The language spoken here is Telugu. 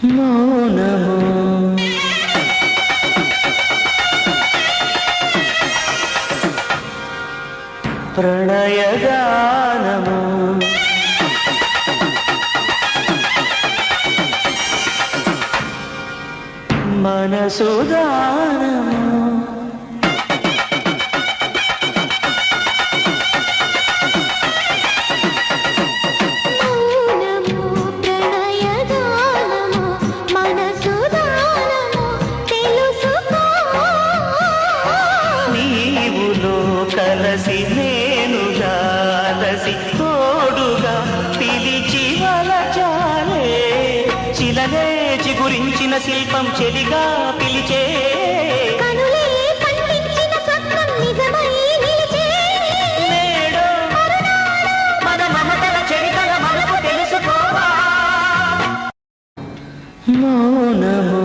మౌనము ప్రణయగానము మనసుదానము కలసి నేనుగా అలసి తోడుగా పిలిచి వలచాలే చిలనే చిగురించిన శిల్పం చెలిగా పిలిచే నేడు మన మమతల చరితల మనకు తెలుసుకోవా మౌనము